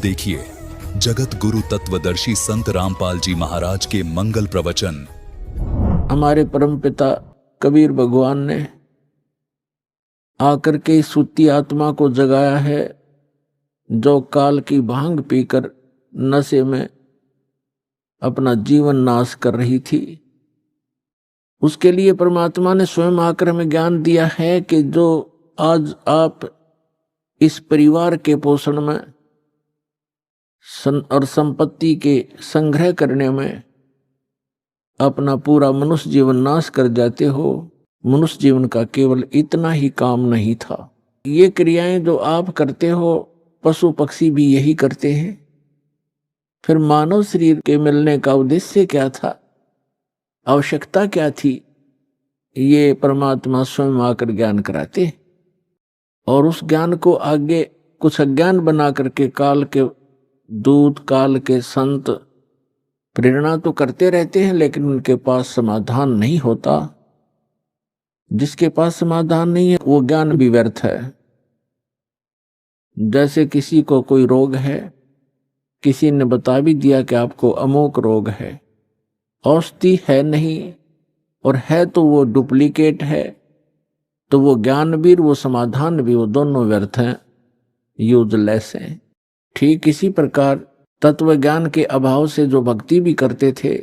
देखिए जगत गुरु तत्वदर्शी संत रामपाल जी महाराज के मंगल प्रवचन। हमारे परमपिता कबीर भगवान ने आकर के इस सुती आत्मा को जगाया है, जो काल की भांग पीकर नशे में अपना जीवन नाश कर रही थी। उसके लिए परमात्मा ने स्वयं आकर हमें ज्ञान दिया है कि जो आज आप इस परिवार के पोषण में और संपत्ति के संग्रह करने में अपना पूरा मनुष्य जीवन नाश कर जाते हो, मनुष्य जीवन का केवल इतना ही काम नहीं था। ये क्रियाएं जो आप करते हो, पशु पक्षी भी यही करते हैं। फिर मानव शरीर के मिलने का उद्देश्य क्या था, आवश्यकता क्या थी, ये परमात्मा स्वयं आकर ज्ञान कराते हैं। और उस ज्ञान को आगे कुछ अज्ञान बना करके काल के दूत, काल के संत प्रेरणा तो करते रहते हैं, लेकिन उनके पास समाधान नहीं होता। जिसके पास समाधान नहीं है वो ज्ञान भी व्यर्थ है। जैसे किसी को कोई रोग है, किसी ने बता भी दिया कि आपको अमोक रोग है, औषधि है नहीं और है तो वो डुप्लीकेट है, तो वो ज्ञान भी वो समाधान भी वो दोनों व्यर्थ हैं, यूजलेस हैं। ठीक इसी प्रकार तत्व ज्ञान के अभाव से जो भक्ति भी करते थे,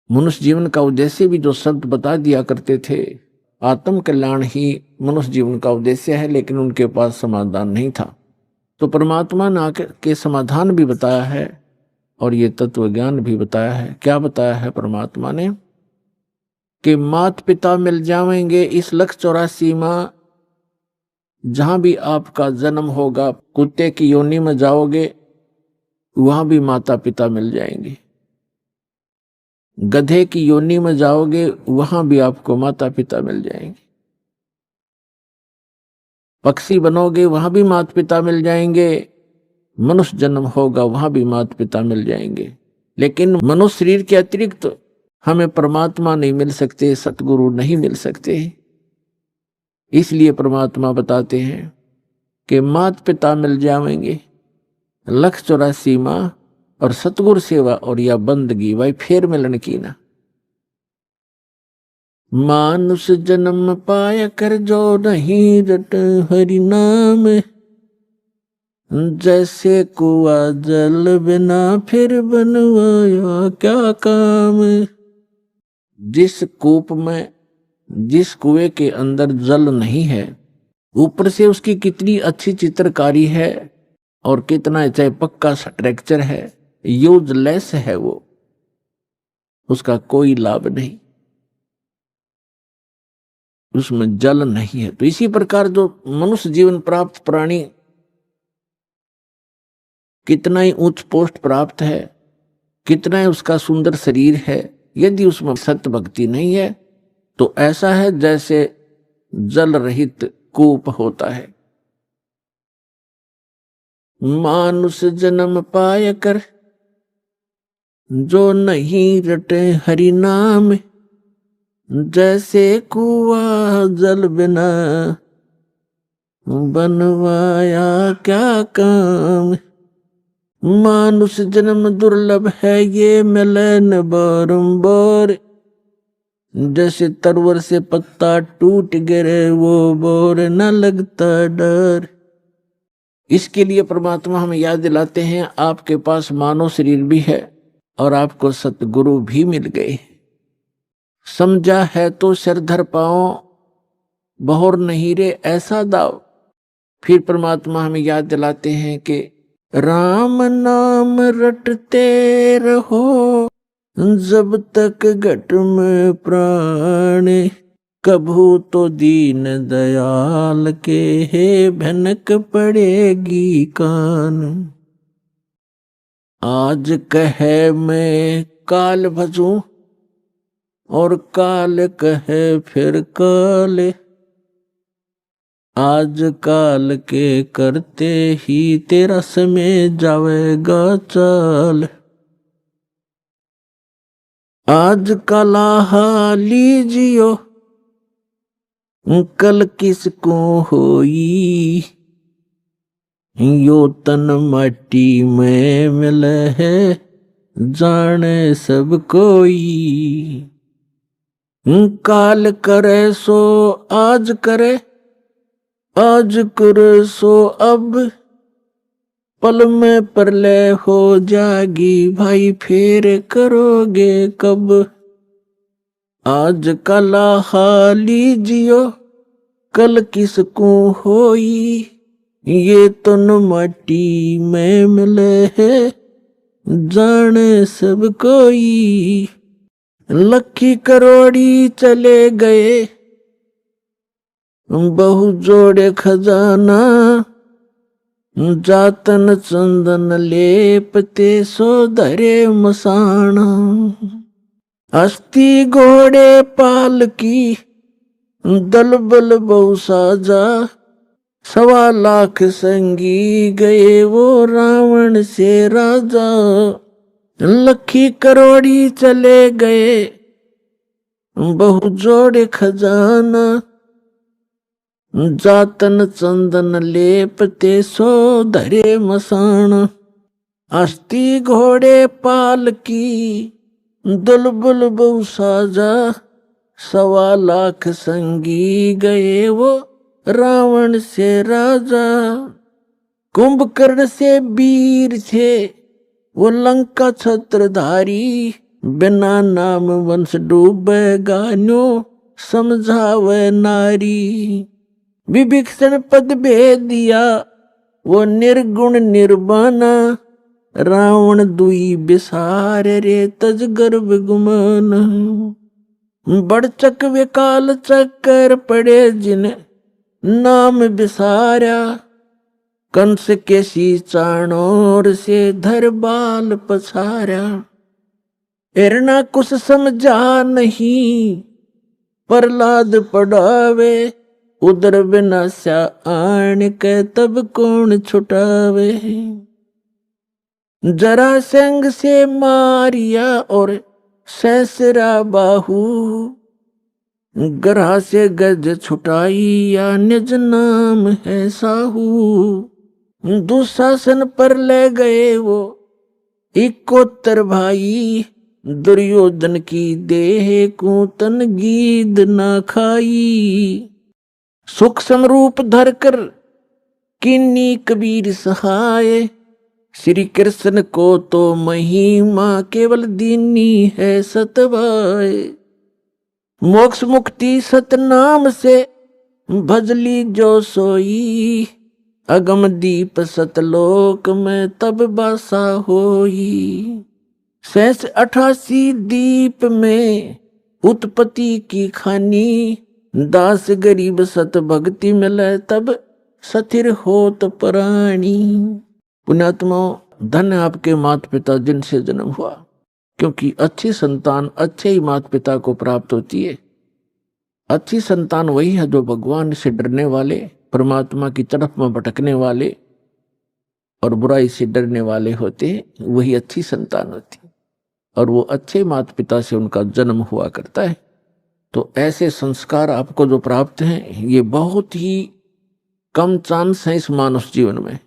मनुष्य जीवन का उद्देश्य भी जो शब्द बता दिया करते थे, आत्म कल्याण ही मनुष्य जीवन का उद्देश्य है, लेकिन उनके पास समाधान नहीं था। तो परमात्मा ने आकर के समाधान भी बताया है और ये तत्व ज्ञान भी बताया है। क्या बताया है परमात्मा ने कि मात पिता मिल जाएंगे इस 184 माह, जहां भी आपका जन्म होगा, कुत्ते की योनि में जाओगे वहां भी माता पिता मिल जाएंगे, गधे की योनि में जाओगे वहां भी आपको माता पिता मिल जाएंगे, पक्षी बनोगे वहां भी माता पिता मिल जाएंगे, मनुष्य जन्म होगा वहां भी माता पिता मिल जाएंगे। लेकिन मनुष्य शरीर के अतिरिक्त हमें परमात्मा नहीं मिल सकते, सतगुरु नहीं मिल सकते। इसलिए परमात्मा बताते हैं कि माता पिता मिल जाएंगे 184 माह और सतगुरु सेवा और या बंदगी भाई फेर मिलन की ना। मानुष जन्म पाया कर जो नहीं रट हरि नाम, जैसे कुआ जल बिना फिर बनवाया क्या काम। जिस कूप में, जिस कुएं के अंदर जल नहीं है, ऊपर से उसकी कितनी अच्छी चित्रकारी है और कितना चाहे पक्का स्ट्रक्चर है, यूजलेस है वो, उसका कोई लाभ नहीं, उसमें जल नहीं है। तो इसी प्रकार जो मनुष्य जीवन प्राप्त प्राणी कितना ही उच्च पोस्ट प्राप्त है, कितना ही उसका सुंदर शरीर है, यदि उसमें सत्य भक्ति नहीं है तो ऐसा है जैसे जल रहित कूप होता है। मानुष जन्म पाय कर जो नहीं रटे हरि नाम, जैसे कुआ जल बिना बनवाया क्या काम। मानुष जन्म दुर्लभ है ये मिले न बारंबार, जैसे तरवर से पत्ता टूट गिरे वो बोर न लगता डर। इसके लिए परमात्मा हमें याद दिलाते हैं आपके पास मानव शरीर भी है और आपको सतगुरु भी मिल गए। समझा है तो सिर धर पाओ, बहुर नहीं रे ऐसा दाव। फिर परमात्मा हमें याद दिलाते हैं कि राम नाम रटते रहो जब तक घट में प्राण, कभू तो दीन दयाल के हे भनक पड़ेगी कान। आज कहे मैं काल भजूं और काल कहे फिर काल, आज काल के करते ही तेरा समय जावेगा चाल। आज कला लीजियो कल किसको होई, यो तन माटी में मिल है जाने सब कोई। काल करे सो आज करे, आज करे सो अब, पल में प्रलय हो जागी भाई फिर करोगे कब। आज कला हाली जियो कल किसको होई, ये तन माटी में मिले है जाने सब कोई। लखी करोड़ी चले गए बहु जोड़े खजाना, जातन चंदन लेपते सो धरे मसाना। हस्ती घोड़े पालकी दल बल बहु साजा, 1.25 संगी गए वो रावण से राजा। लखी करोड़ी चले गए बहु जोड़े खजाना, जातन चंदन लेपते सो धरे मसाना। हस्ती घोड़े पालकी दुलबुल बहु साजा, 1.25 संगी गए वो रावण से राजा। कुंभकर्ण से वीर थे वो लंका छत्रधारी, बिना नाम वंश डूबेगा न्यो समझावे नारी। विभीषण पद भेद दिया वो निर्गुण निर्वाणा, रावण दुई बिसार रे तज गर्भ गुमान। बड़चक विकाल चक्कर पड़े जिन नाम बिसारा, कंस के सी चाणोर से धर बाल पछारा। हिरणा कुछ समझा नहीं प्रहलाद पढ़ावे, उदर विनाशा आन के तब कौन छुटावे। जरासंध से मारिया और सैसरा बाहू, ग्रह से गज छुटाई या निज नाम है साहू। दुशासन पर ले गए वो 71 भाई, दुर्योधन की देह को तन गीद ना खाई। सूक्ष्म रूप धरकर किन्नी कबीर सहाय, श्री कृष्ण को तो महिमा केवल दीनी है सतवाय। मोक्ष मुक्ति सतनाम से भजली जो सोई, अगम दीप सतलोक में तब बासा होई। 88 दीप में उत्पत्ति की खानी, दास गरीब सत भक्ति मिले तब स्थिर होत प्राणी। पुण्यात्मा धन्य आपके माता पिता जिनसे जन्म हुआ, क्योंकि अच्छी संतान अच्छे ही माता पिता को प्राप्त होती है। अच्छी संतान वही है जो भगवान से डरने वाले, परमात्मा की तरफ में भटकने वाले और बुराई से डरने वाले होते हैं, वही अच्छी संतान होती है। और वो अच्छे माता पिता से उनका जन्म हुआ करता है। तो ऐसे संस्कार आपको जो प्राप्त हैं, ये बहुत ही कम चांस है इस मानव जीवन में।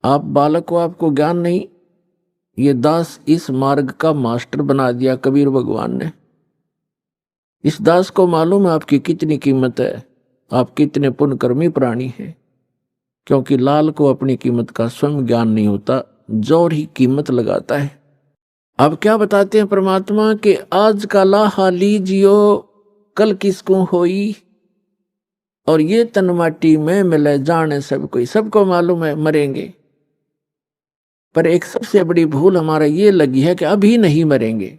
आप बालक को आपको ज्ञान नहीं, ये दास इस मार्ग का मास्टर बना दिया कबीर भगवान ने। इस दास को मालूम है आपकी कितनी कीमत है, आप कितने पुण्यकर्मी प्राणी हैं, क्योंकि लाल को अपनी कीमत का स्वयं ज्ञान नहीं होता, जोर ही कीमत लगाता है। अब क्या बताते हैं परमात्मा कि आज का लाहा लीजियो कल किसको होई, और ये तन माटी में मिले जाने सब कोई। सबको मालूम है मरेंगे, पर एक सबसे बड़ी भूल हमारा ये लगी है कि अभी नहीं मरेंगे।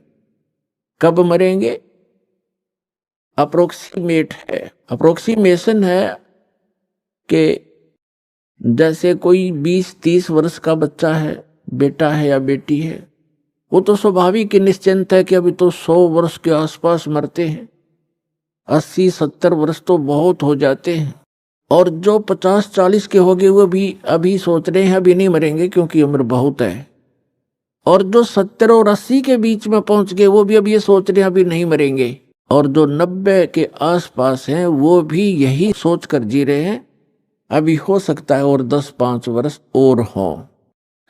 कब मरेंगे? अप्रोक्सीमेट है, अप्रोक्सीमेशन है कि जैसे कोई 20-30 वर्ष का बच्चा है, बेटा है या बेटी है, वो तो स्वाभाविक निश्चिंत है कि अभी तो 100 वर्ष के आसपास मरते हैं। 80-70 वर्ष तो बहुत हो जाते हैं। और जो 50-40 के हो गए वो भी अभी सोच रहे हैं अभी नहीं मरेंगे क्योंकि उम्र बहुत है। और जो 70 और 80 के बीच में पहुंच गए वो भी अब ये सोच रहे हैं अभी नहीं मरेंगे। और जो 90 के आसपास हैं वो भी यही सोच कर जी रहे हैं अभी हो सकता है और 10-5 वर्ष और हों,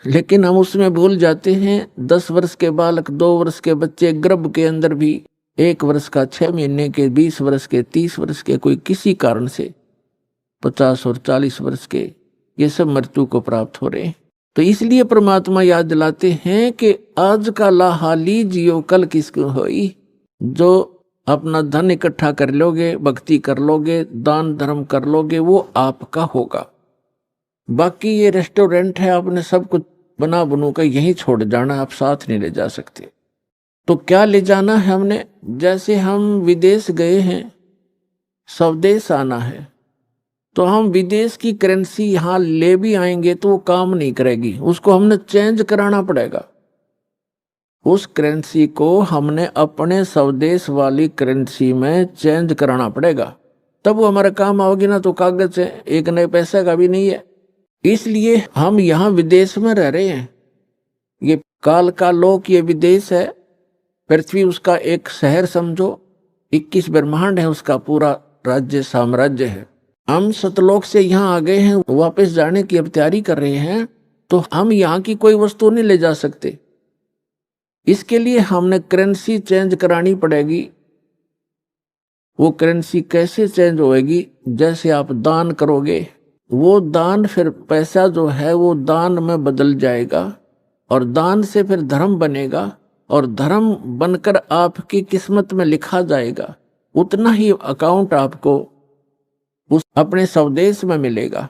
लेकिन हम उसमें भूल जाते हैं 10 वर्ष के बालक, 2 वर्ष के बच्चे गर्भ के अंदर भी, 1 वर्ष का, 6 महीने के, 20 वर्ष के, 30 वर्ष के, कोई किसी कारण से 50 और 40 वर्ष के, ये सब मृत्यु को प्राप्त हो रहे हैं। तो इसलिए परमात्मा याद दिलाते हैं कि आज का लाहाली जियो कल किसको होई। जो अपना धन इकट्ठा कर लोगे, भक्ति कर लोगे, दान धर्म कर लोगे, वो आपका होगा। बाकी ये रेस्टोरेंट है, आपने सब कुछ बना बनू कर यहीं छोड़ जाना, आप साथ नहीं ले जा सकते। तो क्या ले जाना है हमने? जैसे हम विदेश गए हैं, स्वदेश आना है, तो हम विदेश की करेंसी यहाँ ले भी आएंगे तो वो काम नहीं करेगी, उसको हमने चेंज कराना पड़ेगा। उस करेंसी को हमने अपने स्वदेश वाली करेंसी में चेंज कराना पड़ेगा, तब वो हमारे काम आओगी ना। तो कागज है, एक नए पैसे का भी नहीं है। इसलिए हम यहाँ विदेश में रह रहे हैं। ये काल का लोक, ये विदेश है। पृथ्वी उसका एक शहर समझो, 21 ब्रह्मांड है उसका पूरा राज्य, साम्राज्य है। हम सतलोक से यहाँ आ गए हैं, वापस जाने की अब तैयारी कर रहे हैं, तो हम यहाँ की कोई वस्तु नहीं ले जा सकते। इसके लिए हमने करेंसी चेंज करानी पड़ेगी। वो करेंसी कैसे चेंज होएगी? जैसे आप दान करोगे, वो दान फिर पैसा जो है वो दान में बदल जाएगा, और दान से फिर धर्म बनेगा, और धर्म बनकर आपकी किस्मत में लिखा जाएगा। उतना ही अकाउंट आपको उस अपने स्वदेश में मिलेगा।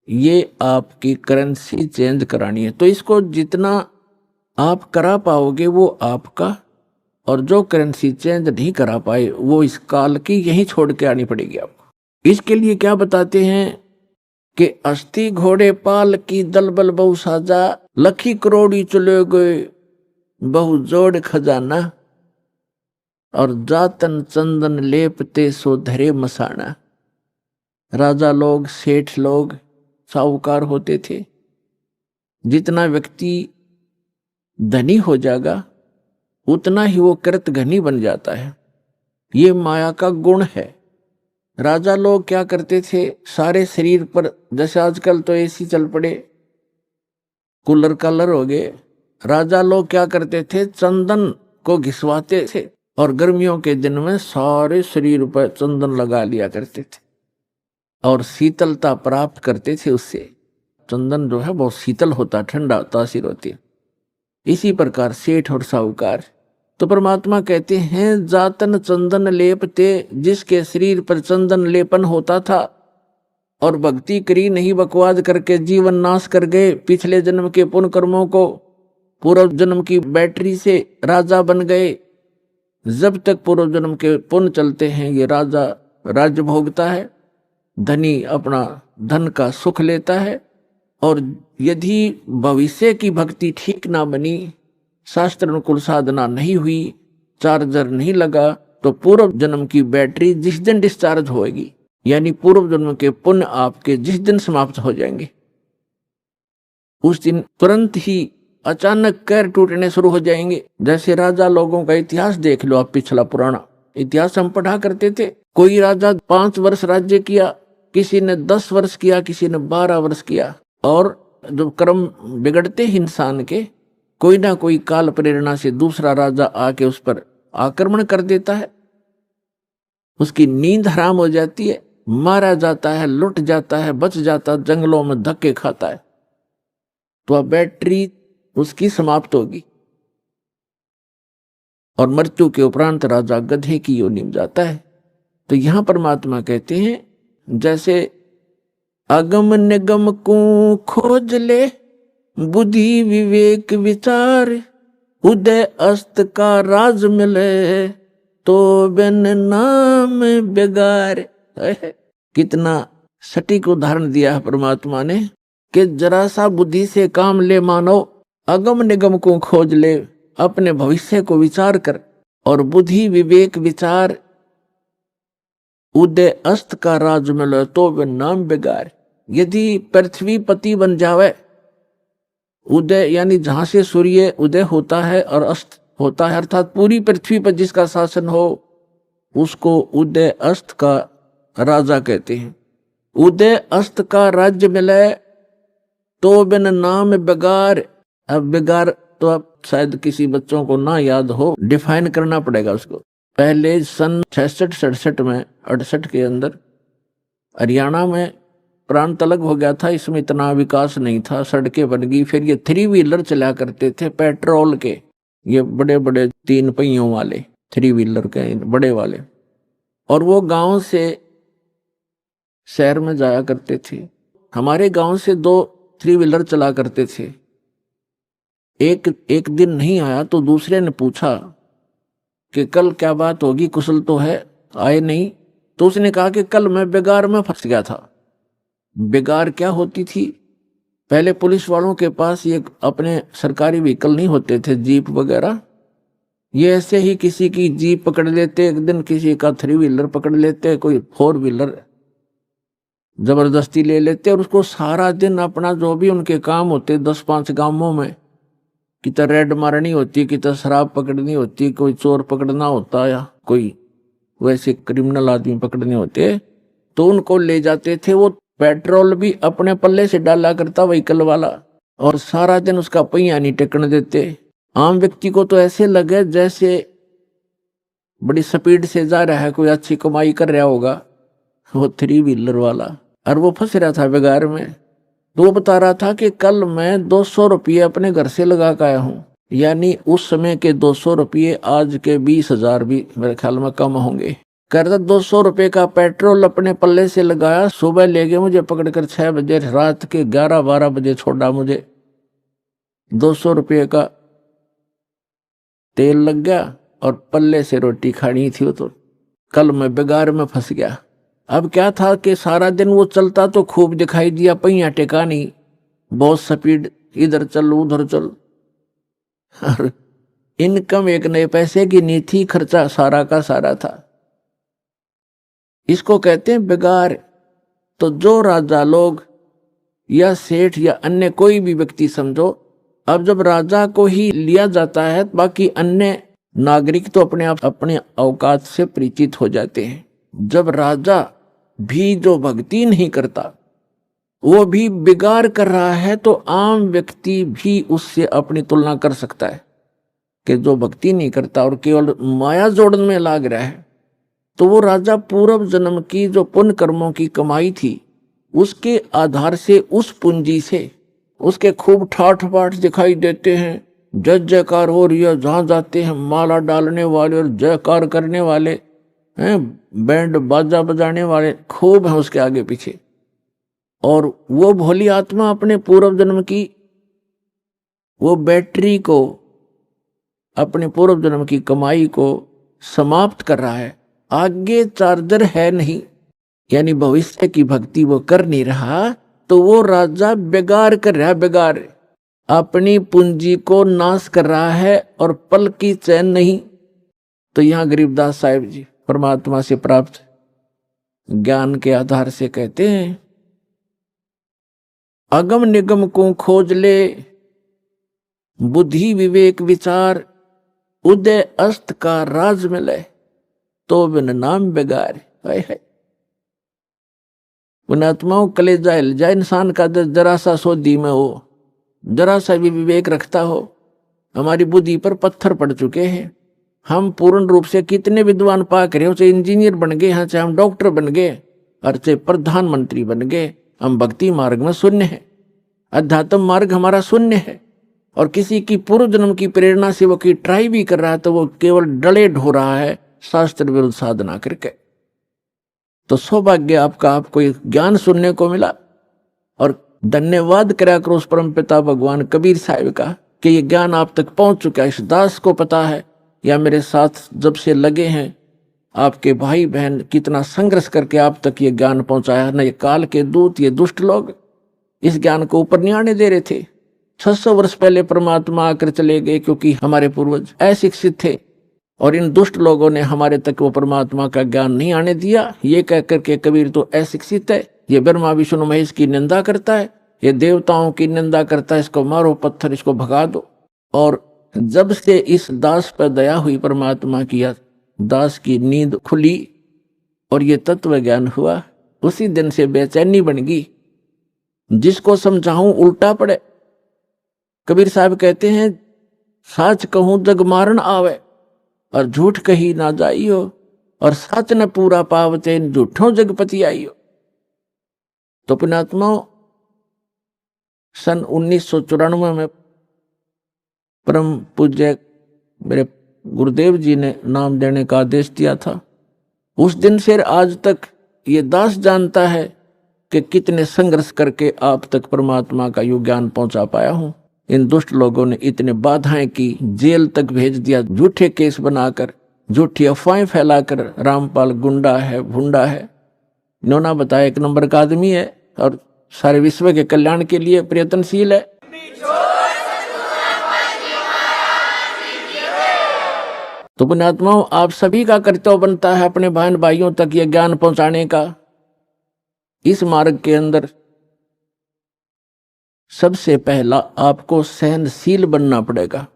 ये आपकी करेंसी चेंज करानी है। तो इसको जितना आप करा पाओगे वो आपका, और जो करेंसी चेंज नहीं करा पाए वो इस काल की यहीं छोड़ के आनी पड़ेगी आपको। इसके लिए क्या बताते हैं कि अस्थि घोड़े पाल की दलबल बहु साजा, लखी करोड़ी चले गए बहु जोड़ खजाना, और जातन चंदन लेपते सो धरे मसाना। राजा लोग, सेठ लोग, साहूकार होते थे। जितना व्यक्ति धनी हो जाएगा उतना ही वो कृत घनी बन जाता है। ये माया का गुण है। राजा लोग क्या करते थे, सारे शरीर पर, जैसे आजकल तो एसी चल पड़े, कूलर कालर हो गए, राजा लोग क्या करते थे, चंदन को घिसवाते थे, और गर्मियों के दिन में सारे शरीर पर चंदन लगा लिया करते थे, और शीतलता प्राप्त करते थे उससे। चंदन जो है बहुत शीतल होता, ठंडा तासीर होती है। इसी प्रकार सेठ और साहूकार। तो परमात्मा कहते हैं, जातन चंदन लेपते, जिसके शरीर पर चंदन लेपन होता था और भक्ति करी नहीं, बकवाद करके जीवन नाश कर गए, पिछले जन्म के पुण्य कर्मों को पूर्व जन्म की बैटरी से राजा बन गए। जब तक पूर्व जन्म के पुण्य चलते हैं ये राजा राज्य भोगता है, धनी अपना धन का सुख लेता है। और यदि भविष्य की भक्ति ठीक ना बनी, शास्त्र अनुकूल साधना नहीं हुई, चार्जर नहीं लगा, तो पूर्व जन्म की बैटरी जिस दिन डिस्चार्ज होएगी, यानी पूर्व जन्म के पुण्य आपके जिस दिन समाप्त हो जाएंगे, उस दिन तुरंत ही अचानक कैर टूटने शुरू हो जाएंगे। जैसे राजा लोगों का इतिहास देख लो आप, पिछला पुराना इतिहास हम पढ़ा करते थे। कोई राजा 5 वर्ष राज्य किया, किसी ने 10 वर्ष किया, किसी ने 12 वर्ष किया। और जो कर्म बिगड़ते इंसान के, कोई ना कोई काल प्रेरणा से दूसरा राजा आके उस पर आक्रमण कर देता है, उसकी नींद हराम हो जाती है, मारा जाता है, लुट जाता है, बच जाता, जंगलों में धक्के खाता है, तो अब बैटरी उसकी समाप्त होगी। और मृत्यु के उपरांत राजा गधे की योनि में जाता है। तो यहां परमात्मा कहते हैं, जैसे अगम निगम को खोज ले, बुद्धि विवेक विचार, उदय अस्त का राज मिले, तो बिन नाम बेगार। कितना सटीक उदाहरण दिया है परमात्मा ने कि जरा सा बुद्धि से काम ले मानो, अगम निगम को खोज ले, अपने भविष्य को विचार कर, और बुद्धि विवेक विचार, उदय अस्त का राज मिले, तो बिन नाम बेगार। यदि पृथ्वी पति बन जावे, उदय यानी जहां से सूर्य उदय होता है और अस्त होता है, अर्थात पूरी पृथ्वी पर जिसका शासन हो, उसको उदय अस्त का राजा कहते हैं। उदय अस्त का राज्य मिले तो बिन नाम बेगार। अब बेगार तो अब शायद किसी बच्चों को ना याद हो, डिफाइन करना पड़ेगा उसको। पहले सन 66-67 में 68 के अंदर हरियाणा में प्रांत अलग हो गया था, इसमें इतना विकास नहीं था, सड़कें बन गई। फिर ये 3 व्हीलर चला करते थे पेट्रोल के, ये बड़े बड़े 3 पहियों वाले 3 व्हीलर के बड़े वाले, और वो गांव से शहर में जाया करते थे। हमारे गांव से 2 3 व्हीलर चला करते थे। एक दिन नहीं आया तो दूसरे ने पूछा कि कल क्या बात होगी, कुशल तो है, आए नहीं। तो उसने कहा कि कल मैं बेगार में फंस गया था। बेगार क्या होती थी? पहले पुलिस वालों के पास ये अपने सरकारी व्हीकल नहीं होते थे, जीप वगैरह। ये ऐसे ही किसी की जीप पकड़ लेते, एक दिन किसी का 3 व्हीलर पकड़ लेते, कोई 4 व्हीलर जबरदस्ती ले लेते, और उसको सारा दिन अपना जो भी उनके काम होते 10-5 गांवों में, कितना रेड मारनी होती, कितना शराब पकड़नी होती, कोई चोर पकड़ना होता या कोई वैसे क्रिमिनल आदमी पकड़ने होते, तो उनको ले जाते थे। वो पेट्रोल भी अपने पल्ले से डाला करता व्हीकल वाला, और सारा दिन उसका पहिया नहीं टेकने देते। आम व्यक्ति को तो ऐसे लगे जैसे बड़ी स्पीड से जा रहा है, कोई अच्छी कमाई कर रहा होगा वो 3 व्हीलर वाला, और वो फंस रहा था बेगार में। तो वो बता रहा था कि कल मैं 200 रुपये अपने घर से लगा कर आया हूँ, यानी उस समय के 200 रुपये आज के 20,000 भी मेरे ख्याल में कम होंगे। कहता 200 रुपये का पेट्रोल अपने पल्ले से लगाया, सुबह ले गए मुझे पकड़कर 6 बजे, रात के 11-12 बजे छोड़ा मुझे। 200 रुपये का तेल लग गया और पल्ले से रोटी खानी थी। तो कल मैं बेगार में फंस गया। अब क्या था कि सारा दिन वो चलता तो खूब दिखाई दिया, पहिया टेका नहीं, बहुत स्पीड, इधर चल उधर चल, और इनकम 1 नए पैसे की नहीं थी, खर्चा सारा का सारा था। इसको कहते हैं बेगार। तो जो राजा लोग या सेठ या अन्य कोई भी व्यक्ति समझो, अब जब राजा को ही लिया जाता है, बाकी अन्य नागरिक तो अपने आप अपने औकात से परिचित हो जाते हैं। जब राजा भी जो भक्ति नहीं करता, वो भी बिगाड़ कर रहा है, तो आम व्यक्ति भी उससे अपनी तुलना कर सकता है कि जो भक्ति नहीं करता और केवल माया जोड़न में लाग रहा है, तो वो राजा पूर्व जन्म की जो पुण्य कर्मों की कमाई थी, उसके आधार से, उस पूंजी से उसके खूब ठाठ बाट दिखाई देते हैं, जय जयकार हो रही है, जहां जाते हैं माला डालने वाले और जयकार करने वाले हैं, बैंड बाजा बजाने वाले खूब हैं उसके आगे पीछे। और वो भोली आत्मा अपने पूर्व जन्म की वो बैटरी को, अपने पूर्व जन्म की कमाई को समाप्त कर रहा है, आगे चार्जर है नहीं, यानी भविष्य की भक्ति वो कर नहीं रहा। तो वो राजा बेगार कर रहा है, बेगार अपनी पूंजी को नाश कर रहा है, और पल की चैन नहीं। तो यहां गरीबदास साहिब जी परमात्मा से प्राप्त ज्ञान के आधार से कहते हैं, अगम निगम को खोज ले, बुद्धि विवेक विचार, उदय अस्त का राज मिले, तो बिन नाम बेगार। हाय हाय, उन आत्माओं कलेजा हिल जाए इंसान का, जरा सा सोधी में हो, जरा सा भी विवेक रखता हो। हमारी बुद्धि पर पत्थर पड़ चुके हैं, हम पूर्ण रूप से कितने विद्वान पाक रहे हो, चाहे इंजीनियर बन गए हैं, चाहे हम डॉक्टर बन गए, और चाहे प्रधानमंत्री बन गए, हम भक्ति मार्ग में शून्य है, अध्यात्म मार्ग हमारा शून्य है। और किसी की पूर्व जन्म की प्रेरणा से वो की ट्राई भी कर रहा है, तो वो केवल डले ढो रहा है शास्त्र विरुद्ध साधना करके। तो सौभाग्य आपका, आपको ज्ञान सुनने को मिला, और धन्यवाद करा करो उस परम पिता भगवान कबीर साहिब का कि ये ज्ञान आप तक पहुंच चुका है। इस दास को पता है, या मेरे साथ जब से लगे हैं आपके भाई बहन, कितना संघर्ष करके आप तक ये ज्ञान पहुंचाया। न ये काल के दूत, ये दुष्ट लोग इस ज्ञान को ऊपर नहीं आने दे रहे थे। 600 वर्ष पहले परमात्मा आकर चले गए, क्योंकि हमारे पूर्वज अशिक्षित थे, और इन दुष्ट लोगों ने हमारे तक वो परमात्मा का ज्ञान नहीं आने दिया। ये कहकर के कबीर तो अशिक्षित है, ये ब्रह्मा विष्णु महेश की निंदा करता है, ये देवताओं की निंदा करता है, इसको मारो पत्थर, इसको भगा दो। और जब से इस दास पर दया हुई परमात्मा की, दास की नींद खुली और ये तत्व ज्ञान हुआ, उसी दिन से बेचैनी बन गई। जिसको समझाऊं उल्टा पड़े। कबीर साहब कहते हैं साच कहूं जग मारन आवे और झूठ कही ना जाइयो, और सच न पूरा पावते झूठों जगपति आइयो। तो पुण्यात्मा सन 1994 में परम पूज्य मेरे गुरुदेव जी ने नाम देने का आदेश दिया था। उस दिन से आज तक ये दास जानता है कि कितने संघर्ष करके आप तक परमात्मा का यो ज्ञान पहुंचा पाया हूं। इन दुष्ट लोगों ने इतने बाधाएं की, जेल तक भेज दिया, झूठे केस बनाकर, झूठी अफवाहें फैलाकर। रामपाल गुंडा है, भुंडा है, इन्होंने बताया 1 नंबर का आदमी है और सारे विश्व के कल्याण के लिए प्रयत्नशील है। तो पुण्यात्माओं, आप सभी का कर्तव्य बनता है अपने बहन भाइयों तक यह ज्ञान पहुंचाने का। इस मार्ग के अंदर सबसे पहला आपको सहनशील बनना पड़ेगा,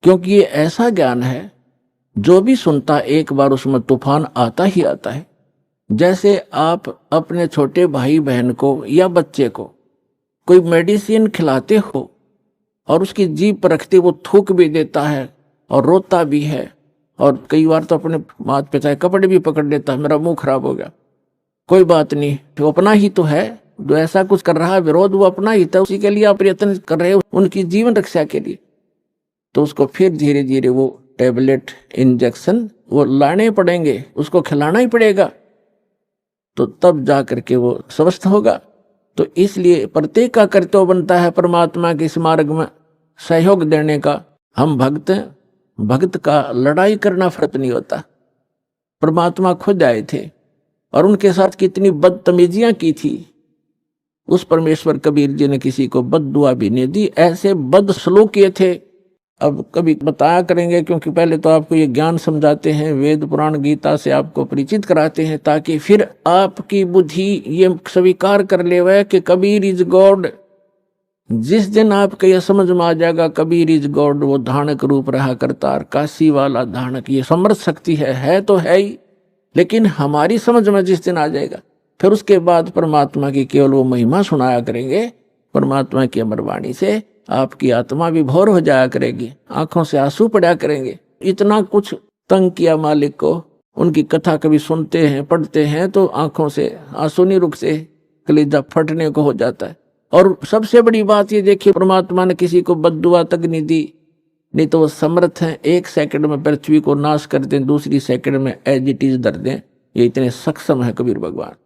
क्योंकि ये ऐसा ज्ञान है जो भी सुनता एक बार उसमें तूफान आता ही आता है। जैसे आप अपने छोटे भाई बहन को या बच्चे को कोई मेडिसिन खिलाते हो और उसकी जीभ पर रखते वो थूक भी देता है और रोता भी है, और कई बार तो अपने माता पिता के कपड़े भी पकड़ लेता है, मेरा मुंह खराब हो गया। कोई बात नहीं, वो अपना ही तो है, जो ऐसा कुछ कर रहा है विरोध वो अपना ही था, उसी के लिए आप प्रयत्न कर रहे हो उनकी जीवन रक्षा के लिए। तो उसको फिर धीरे धीरे वो टैबलेट इंजेक्शन वो लाने पड़ेंगे, उसको खिलाना ही पड़ेगा, तो तब जा करके वो स्वस्थ होगा। तो इसलिए प्रत्येक का कर्तव्य बनता है परमात्मा के इस मार्ग में सहयोग देने का। हम भक्त हैं, भक्त का लड़ाई करना फर्क नहीं होता। परमात्मा खुद आए थे और उनके साथ कितनी बदतमीजियां की थी। उस परमेश्वर कबीर जी ने किसी को बद्दुआ भी नहीं दी, ऐसे बदसलूक किए थे। अब कभी बताया करेंगे, क्योंकि पहले तो आपको ये ज्ञान समझाते हैं, वेद पुराण गीता से आपको परिचित कराते हैं, ताकि फिर आपकी बुद्धि ये स्वीकार कर ले वह कि कबीर इज गॉड। जिस दिन आपको यह समझ में आ जाएगा कबीर इज गॉड, वो धानक रूप रहा करतार, काशी वाला धानक, ये समर्थ शक्ति है तो है ही, लेकिन हमारी समझ में जिस दिन आ जाएगा, फिर उसके बाद परमात्मा की केवल वो महिमा सुनाया करेंगे। परमात्मा की अमर वाणी से आपकी आत्मा भी भोर हो जाया करेगी, आंखों से आंसू पड़ा करेंगे। इतना कुछ तंग किया मालिक को, उनकी कथा कभी सुनते हैं पढ़ते हैं तो आंखों से आंसू नहीं रुकते, कलेजा फटने को हो जाता है। और सबसे बड़ी बात ये देखिए, परमात्मा ने किसी को बद्दुआ तक नहीं दी, नहीं तो वो समर्थ हैं 1 सेकंड में पृथ्वी को नाश कर दें, दूसरी सेकंड में एज इट इज धर दें। ये इतने सक्षम है कबीर भगवान।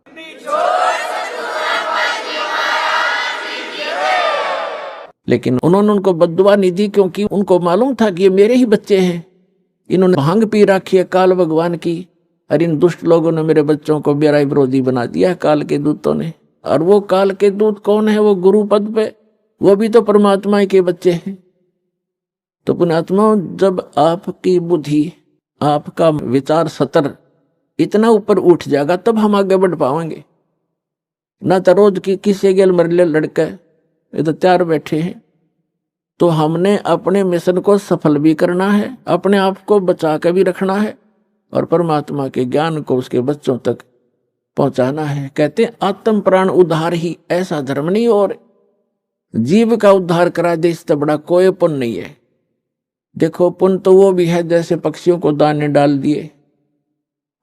लेकिन उन्होंने उनको बद्दुआ नहीं दी, क्योंकि उनको मालूम था कि ये मेरे ही बच्चे हैं। इन्होंने भांग पी रखी है काल भगवान की, और इन दुष्ट लोगों ने मेरे बच्चों को बेरा विरोधी बना दिया काल के दूतों ने। और वो काल के दूत कौन है? वो गुरु पद पे, वो भी तो परमात्मा के बच्चे हैं। तो पुण्यात्मा, जब आपकी बुद्धि, आपका विचार सतर इतना ऊपर उठ जाएगा, तब हम आगे बढ़ पाएंगे। ना तो रोज की किसी गेल मरले लड़के ये तो तैयार बैठे हैं। तो हमने अपने मिशन को सफल भी करना है, अपने आप को बचा के भी रखना है, और परमात्मा के ज्ञान को उसके बच्चों तक पहुंचाना है। कहते हैं आत्म प्राण उद्धार ही ऐसा धर्म नहीं, और जीव का उद्धार करा दे इससे बड़ा कोई पुण्य नहीं है। देखो, पुण्य तो वो भी है जैसे पक्षियों को दाने डाल दिए,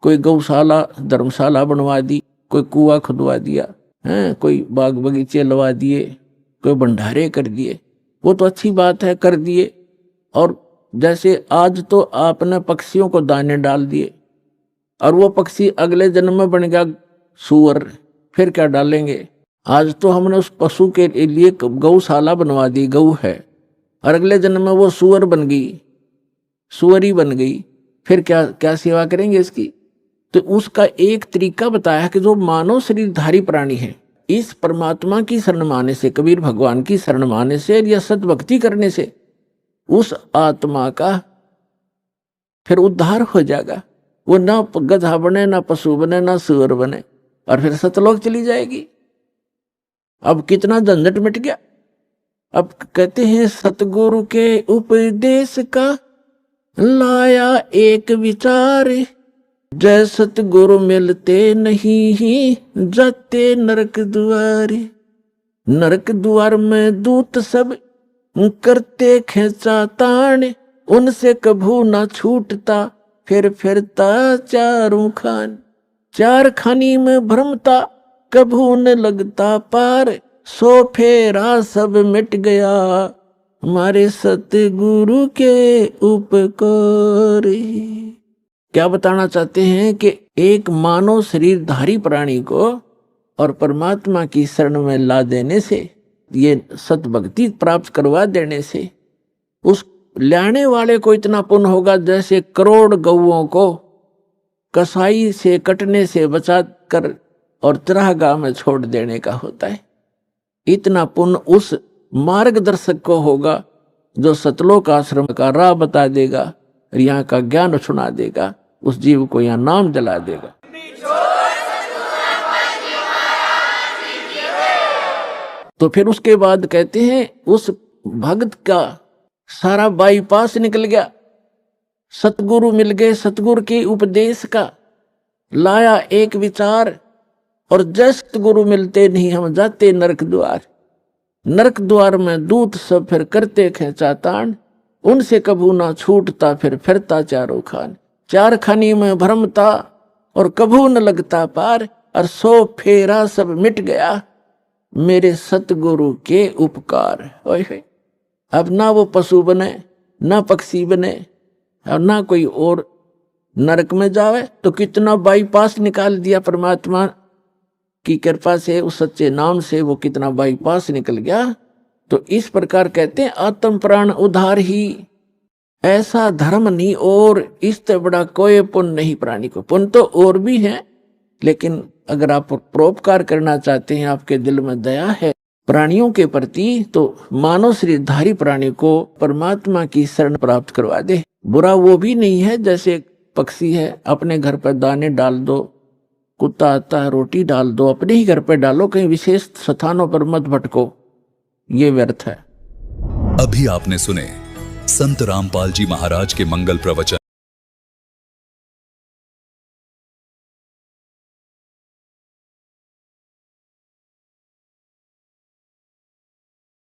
कोई गौशाला धर्मशाला बनवा दी, कोई कुआं खुदवा दिया है, कोई बाग बगीचे लगा दिए, कोई भंडारे कर दिए, वो तो अच्छी बात है, कर दिए। और जैसे आज तो आपने पक्षियों को दाने डाल दिए, और वो पक्षी अगले जन्म में बन गया सूअर, फिर क्या डालेंगे? आज तो हमने उस पशु के लिए गौशाला बनवा दी, गऊ है, और अगले जन्म में वो सूअर बन गई, सूअरी बन गई, फिर क्या क्या सेवा करेंगे इसकी? तो उसका एक तरीका बताया कि जो मानव शरीरधारी प्राणी है, इस परमात्मा की शरण माने से, कबीर भगवान की शरण माने से या सद्भक्ति करने से उस आत्मा का फिर उद्धार हो जाएगा। वो ना गधा बने, ना पशु बने, ना सूअर बने, और फिर सतलोक चली जाएगी। अब कितना झंझट मिट गया। अब कहते हैं सतगुरु के उपदेश का लाया एक विचार, जय सतगुरु मिलते नहीं जाते नरक द्वारे। नरक द्वार में दूत सब करते खेचा तान, उनसे कभू ना छूटता फिर फिरता चारों खान। चार खानी में भ्रमता कभू न लगता पार, सो फेरा सब मिट गया हमारे सतगुरु के उपकार। क्या बताना चाहते हैं कि एक मानव शरीरधारी प्राणी को और परमात्मा की शरण में ला देने से, ये सतभक्ति प्राप्त करवा देने से उस लाने वाले को इतना पुण्य होगा जैसे करोड़ गौओं को कसाई से कटने से बचा कर और चरागाह में छोड़ देने का होता है। इतना पुण्य उस मार्गदर्शक को होगा जो सतलोक आश्रम का राह बता देगा, यहाँ का ज्ञान सुना देगा, उस जीव को यहाँ नाम दिला देगा। तो फिर उसके बाद कहते हैं उस भक्त का सारा बाईपास निकल गया, सतगुरु मिल गए। सतगुरु के उपदेश का लाया एक विचार, और जय सतगुरु मिलते नहीं हम जाते नरक द्वार। नरक द्वार में दूत सब फिर करते खेचा तान, उनसे कभू ना छूटता फिर फिरता चारों खान। चार खानी में भ्रमता और कभू न लगता पार, और सो फेरा सब मिट गया मेरे सतगुरु के उपकार। ओए अब ना वो पशु बने, ना पक्षी बने, और ना कोई और नरक में जावे। तो कितना बाईपास निकाल दिया परमात्मा की कृपा से, उस सच्चे नाम से वो कितना बाईपास निकल गया। तो इस प्रकार कहते हैं आत्म प्राण उद्धार ही, ऐसा धर्म नहीं और इससे बड़ा कोई पुण्य नहीं प्राणी को। पुण्य तो और भी है, लेकिन अगर आप परोपकार करना चाहते हैं, आपके दिल में दया है प्राणियों के प्रति, तो मानव शरीरधारी प्राणी को परमात्मा की शरण प्राप्त करवा दे। बुरा वो भी नहीं है जैसे पक्षी है, अपने घर पर दाने डाल दो, कुत्ता आता है रोटी डाल दो, अपने ही घर पर डालो, कहीं विशेष स्थानों पर मत भटको, ये व्यर्थ है। अभी आपने सुने संत रामपाल जी महाराज के मंगल प्रवचन।